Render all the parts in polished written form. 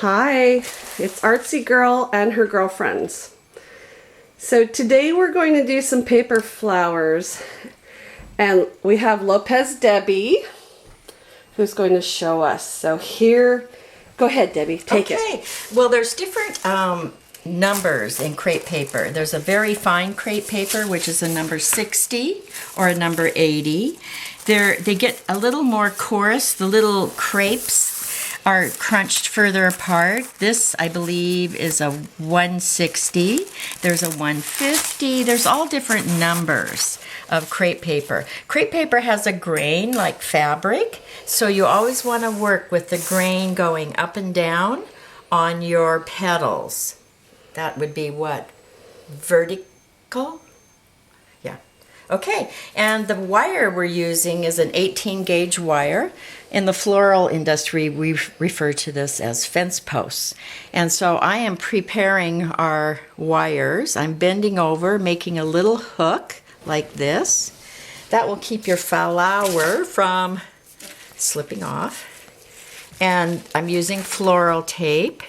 Hi, it's Artsy Girl and her girlfriends. So today we're going to do some paper flowers, and we have Lopez Debbie who's going to show us. So here, go ahead Debbie, take it. Okay, well there's different numbers in crepe paper. There's a very fine crepe paper, which is a number 60 or a number 80. They get a little more coarse. The little crepes are crunched further apart. This, I believe, is a 160. There's a 150. There's all different numbers of crepe paper. Crepe paper has a grain like fabric, so you always want to work with the grain going up and down on your petals. That would be what? Vertical? Yeah. Okay, and the wire we're using is an 18 gauge wire. In the floral industry, we refer to this as fence posts. And so I am preparing our wires. I'm bending over, making a little hook like this. That will keep your flower from slipping off. And I'm using floral tape.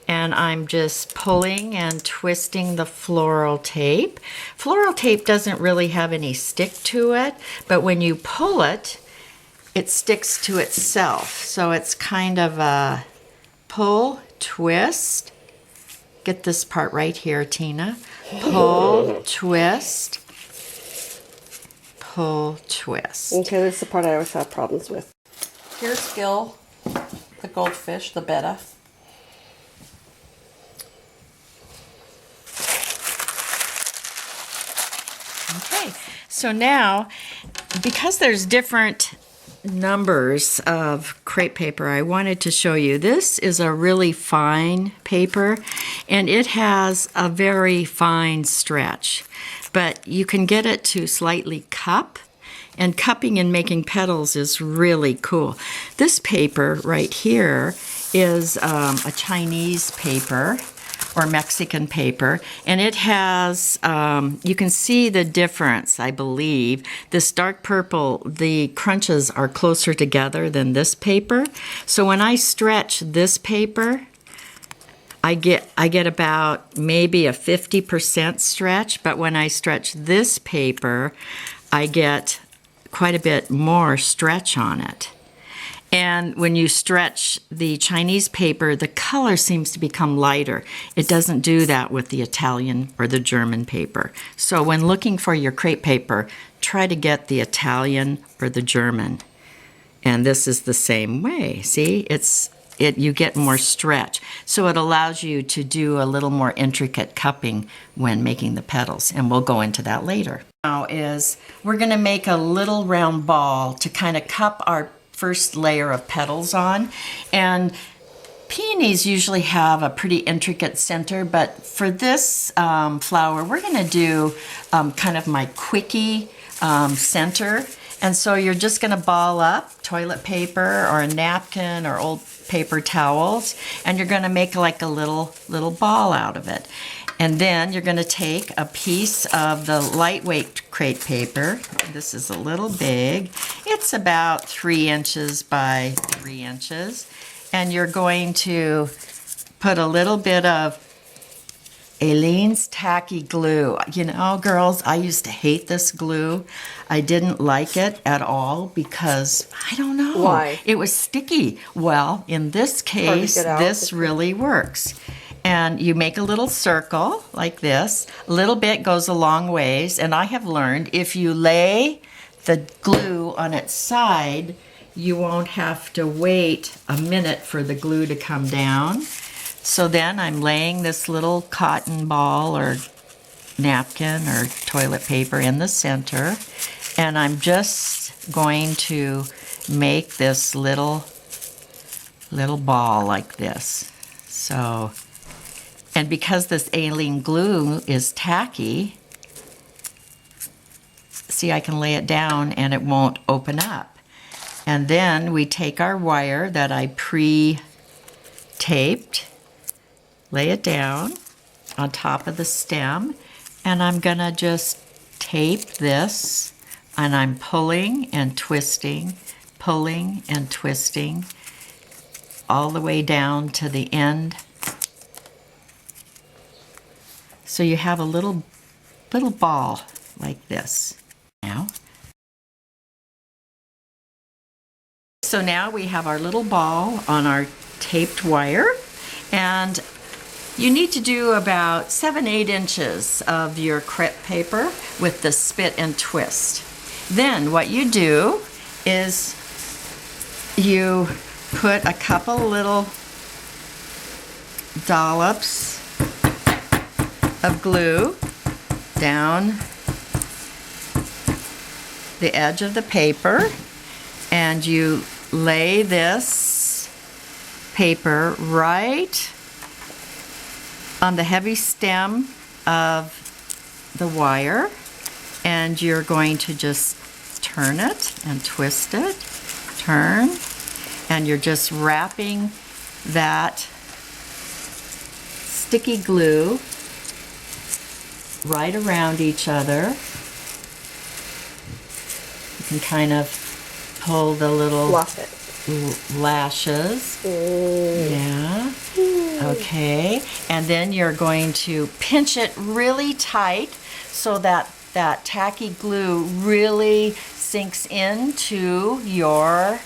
And I'm just pulling and twisting the floral tape. Floral tape doesn't really have any stick to it, but when you pull it, it sticks to itself. So it's kind of a pull, twist. Get this part right here, Tina. Pull, twist, pull, twist. Okay, this is the part I always have problems with. Here's Gil, the goldfish, the betta. Okay, so now, because there's different numbers of crepe paper, I wanted to show you. This is a really fine paper, and it has a very fine stretch, but you can get it to slightly cup, and cupping and making petals is really cool. This paper right here is a Chinese paper or Mexican paper, and it has, you can see the difference, I believe. This dark purple, the crunches are closer together than this paper. So when I stretch this paper, I get about maybe a 50% stretch, but when I stretch this paper, I get quite a bit more stretch on it. And when you stretch the Chinese paper, the color seems to become lighter. It doesn't do that with the Italian or the German paper. So when looking for your crepe paper, try to get the Italian or the German. And this is the same way. See, you get more stretch. So it allows you to do a little more intricate cupping when making the petals. And we'll go into that later. Now we're going to make a little round ball to kind of cup our first layer of petals on, and peonies usually have a pretty intricate center, but for this flower we're going to do kind of my quickie center. And so you're just going to ball up toilet paper or a napkin or old paper towels, and you're going to make like a little ball out of it. And then you're going to take a piece of the lightweight crepe paper. This is a little big. It's about 3 inches by 3 inches. And you're going to put a little bit of Aleene's Tacky Glue. You know, girls, I used to hate this glue. I didn't like it at all because, I don't know. Why? It was sticky. Well, in this case, this really works. And you make a little circle like this. A little bit goes a long ways. And I have learned if you lay the glue on its side, you won't have to wait a minute for the glue to come down. So then I'm laying this little cotton ball or napkin or toilet paper in the center. And I'm just going to make this little ball like this. So, and because this Alene glue is tacky, see, I can lay it down and it won't open up. And then we take our wire that I pre-taped, lay it down on top of the stem, and I'm gonna just tape this, and I'm pulling and twisting, all the way down to the end. So you have a little ball like this. So now we have our little ball on our taped wire, and you need to do about 7-8 inches of your crepe paper with the spit and twist. Then what you do is you put a couple little dollops of glue down the edge of the paper, and you lay this paper right on the heavy stem of the wire, and you're going to just turn it and twist it, turn, and you're just wrapping that sticky glue right around each other. You can kind of pull the little lashes. Yeah. Okay. And then you're going to pinch it really tight so that that tacky glue really sinks into your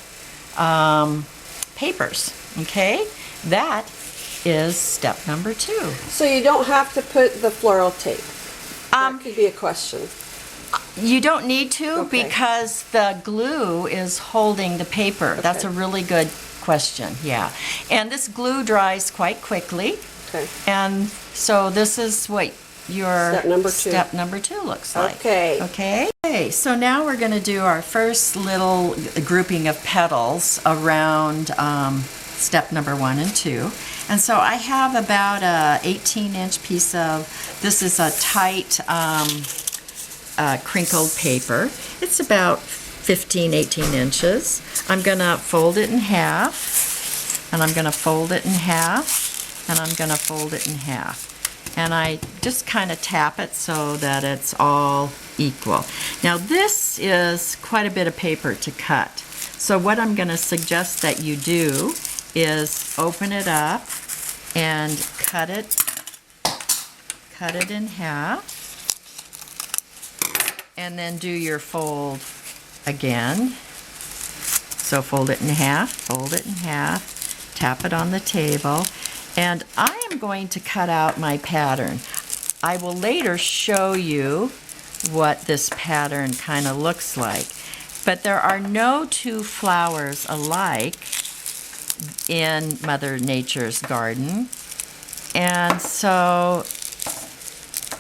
papers. Okay? That is step number 2. So you don't have to put the floral tape. That could be a question. You don't need to, Okay. because the glue is holding the paper. Okay. That's a really good question, yeah. And this glue dries quite quickly. Okay. And so this is what your Step number 2 looks like. Okay. Okay, so now we're going to do our first little grouping of petals around step number 1 and 2. And so I have about a 18-inch piece of, this is a tight crinkled paper. It's about 15-18 inches. I'm going to fold it in half, and I'm going to fold it in half, and I'm going to fold it in half. And I just kind of tap it so that it's all equal. Now this is quite a bit of paper to cut. So what I'm going to suggest that you do is open it up and cut it in half, and then do your fold again. So fold it in half, tap it on the table, and I am going to cut out my pattern. I will later show you what this pattern kind of looks like, but there are no two flowers alike in Mother Nature's garden, and so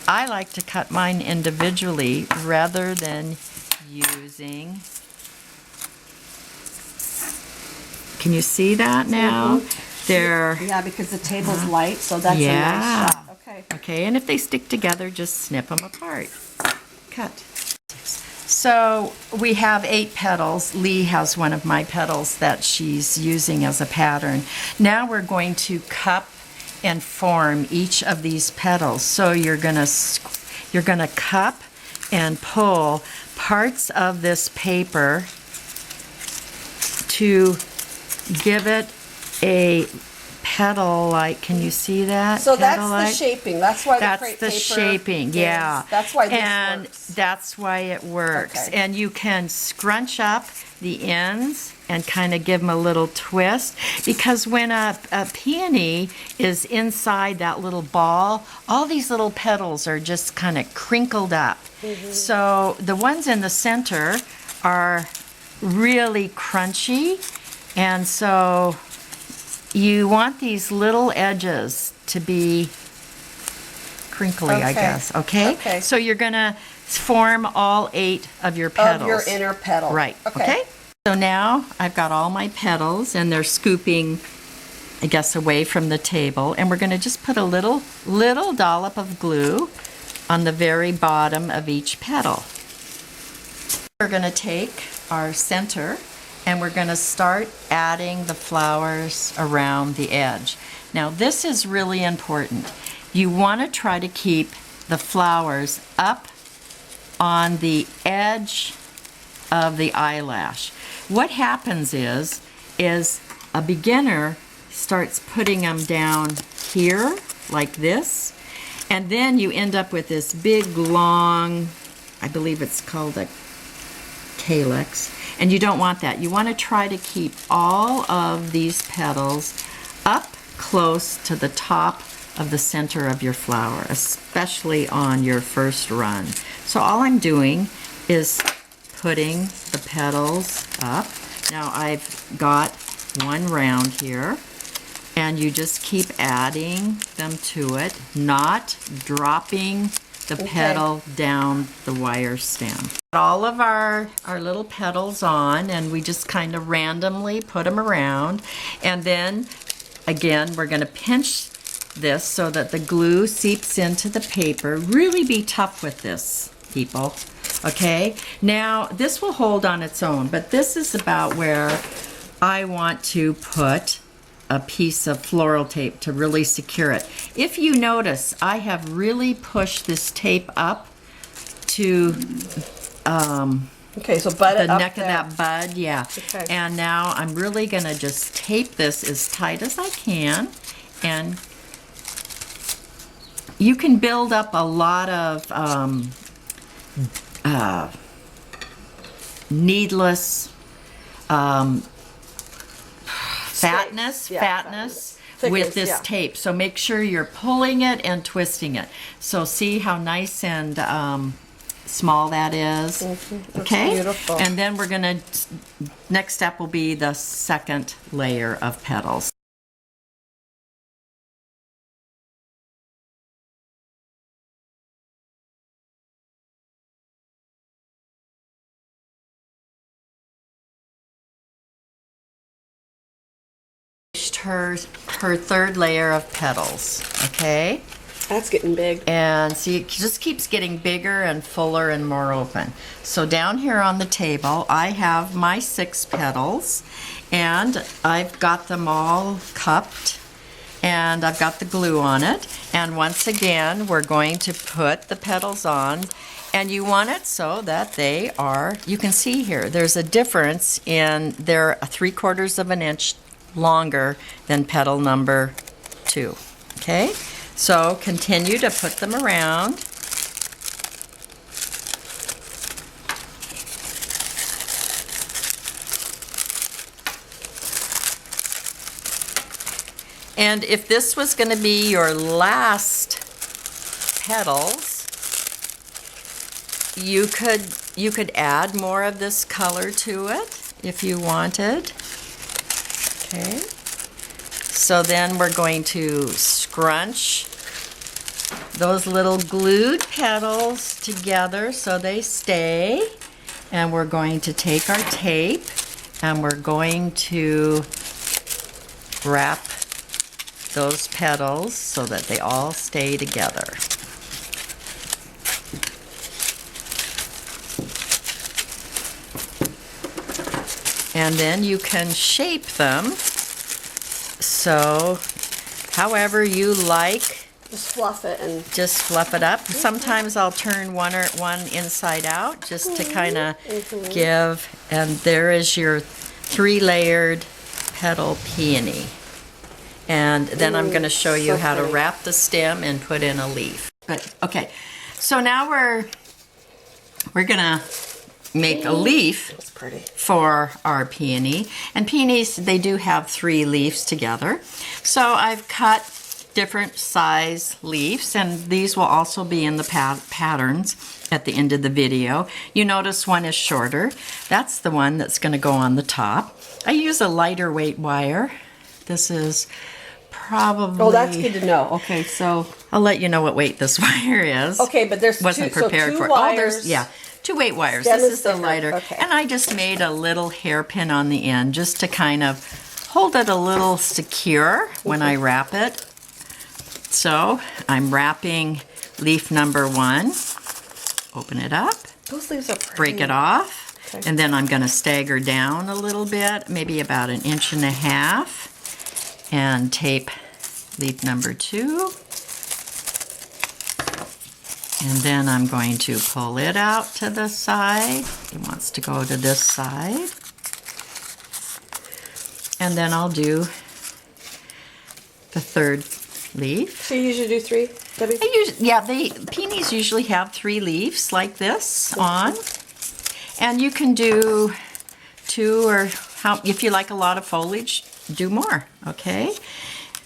I like to cut mine individually rather than using. Can you see that now? They're, Yeah, because the table's light, so that's a nice shot. Okay. Okay, and if they stick together, just snip them apart. Cut. So we have 8 petals. Lee has one of my petals that she's using as a pattern. Now we're going to cup and form each of these petals. So you're gonna cup and pull parts of this paper to give it a petal like, can you see that? So that's Petal-like? the shaping. That's why the crepe That's the paper shaping, is- yeah. That's why this and works. that's why it works. Okay. And you can scrunch up the ends and kind of give them a little twist, because when a peony is inside that little ball, all these little petals are just kind of crinkled up. So the ones in the center are really crunchy, and so you want these little edges to be crinkly, I Okay. guess. Okay? Okay. So you're gonna form all 8 of your petals. Of your inner petal. Right. Okay. So now I've got all my petals, and they're scooping, I guess, away from the table, and we're going to just put a little dollop of glue on the very bottom of each petal. We're going to take our center, and we're going to start adding the flowers around the edge. Now this is really important. You want to try to keep the flowers up on the edge of the eyelash. What happens is a beginner starts putting them down here like this, and then you end up with this big long, I believe it's called a calyx, and you don't want that. You want to try to keep all of these petals up close to the top of the center of your flower, especially on your first run. So all I'm doing is putting the petals up. Now I've got one round here, and you just keep adding them to it, not dropping the petal down the wire stem. All of our little petals on, and we just kind of randomly put them around, and then again we're going to pinch this so that the glue seeps into the paper. Really be tough with this, people. Okay, now this will hold on its own, but this is about where I want to put a piece of floral tape to really secure it. If you notice, I have really pushed this tape up to okay, so bud it the up neck there. of that bud, yeah. Okay. And now I'm really gonna just tape this as tight as I can, and you can build up a lot of needless fatness Thickness, with this yeah. tape. So make sure you're pulling it and twisting it. So see how nice and small that is? That's okay? beautiful. And then we're gonna, next step will be the second layer of petals. Her third layer of petals, okay? That's getting big. And see, it just keeps getting bigger and fuller and more open. So down here on the table, I have my 6 petals, and I've got them all cupped, and I've got the glue on it. And once again, we're going to put the petals on, and you want it so that they are, you can see here, there's a difference in, they're 3/4 of an inch longer than petal number 2. Okay, so continue to put them around. And if this was going to be your last petals, you could add more of this color to it if you wanted. Okay, so then we're going to scrunch those little glued petals together so they stay, and we're going to take our tape and we're going to wrap those petals so that they all stay together. And then you can shape them so however you like. Just fluff it and just fluff it up. Sometimes I'll turn one inside out just to kind of give, and there is your 3-layered petal peony. And then I'm going to show you how to wrap the stem and put in a leaf. But okay, so now we're going to make a leaf for our peony. And peonies, they do have 3 leaves together. So I've cut different size leaves, and these will also be in the patterns at the end of the video. You notice one is shorter. That's the one that's going to go on the top. I use a lighter weight wire. This is probably... Oh, that's good to know. Okay, so... I'll let you know what weight this wire is. Okay, but there's wasn't two, prepared so 2 for wires. Oh, there's, yeah, 2 weight wires. Stem This is the different. lighter. Okay. And I just made a little hairpin on the end just to kind of hold it a little secure when I wrap it. So I'm wrapping leaf number 1. Open it up. Those leaves are pretty. Break it off. Okay. And then I'm going to stagger down a little bit, maybe about 1.5 inches, and tape leaf number 2. And then I'm going to pull it out to the side. It wants to go to this side. And then I'll do the third leaf. So you usually do 3, Debbie? Peonies usually have 3 leaves like this on. And you can do 2 or if you like a lot of foliage, do more, okay?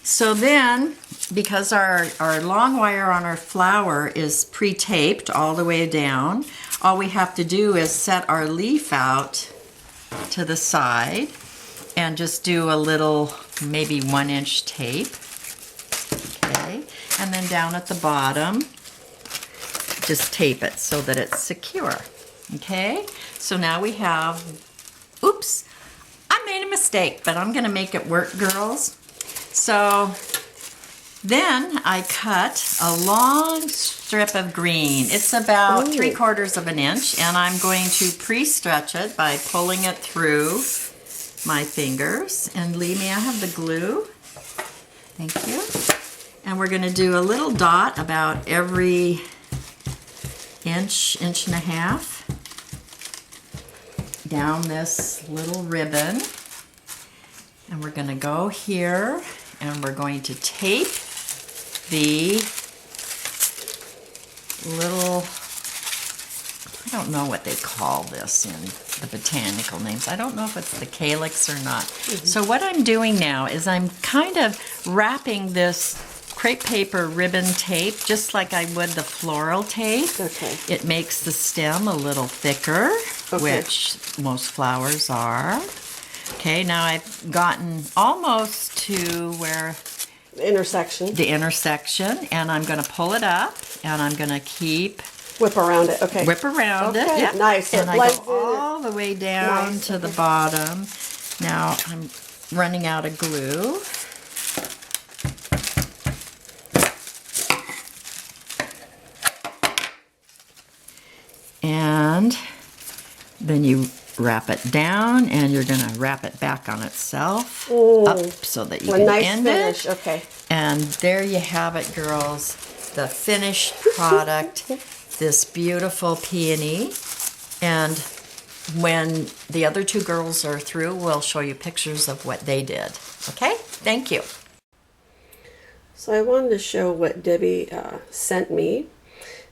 So then, because our long wire on our flower is pre-taped all the way down, all we have to do is set our leaf out to the side and just do a little, maybe 1-inch tape, okay? And then down at the bottom, just tape it so that it's secure, okay? So now we have, oops, I made a mistake, but I'm gonna make it work, girls. So then I cut a long strip of green. It's about 3/4 of an inch, and I'm going to pre-stretch it by pulling it through my fingers. And Lee, may I have the glue? Thank you. And we're gonna do a little dot about every inch and a half down this little ribbon. And we're gonna go here and we're going to tape the little, I don't know what they call this in the botanical names. I don't know if it's the calyx or not. So what I'm doing now is I'm kind of wrapping this crepe paper ribbon tape just like I would the floral tape. Okay. It makes the stem a little thicker, which most flowers are. Okay, now I've gotten almost to where The intersection. And I'm going to pull it up, and I'm going to keep whip around it. Okay. Whip around it. Yeah. Nice. So and I go all the way down to the bottom. Now I'm running out of glue. And then you wrap it down, and you're going to wrap it back on itself up so that you can end finish. it. Okay. And there you have it, girls. The finished product, this beautiful peony. And when the other 2 girls are through, we'll show you pictures of what they did. Okay? Thank you. So I wanted to show what Debbie sent me.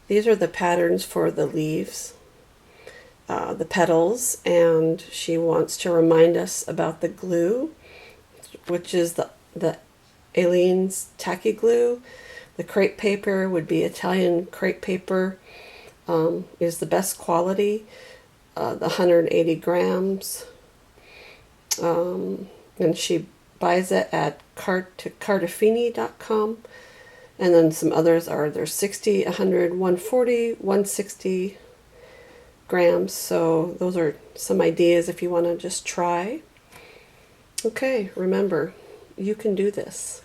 These are the patterns for the leaves, the petals, and she wants to remind us about the glue, which is the Aleene's tacky glue. The crepe paper would be Italian crepe paper, is the best quality, the 180 grams, and she buys it at cartafini.com. And then some others are, there's 60, 100, 140, 160 grams. So those are some ideas if you want to just try. Okay, remember, you can do this.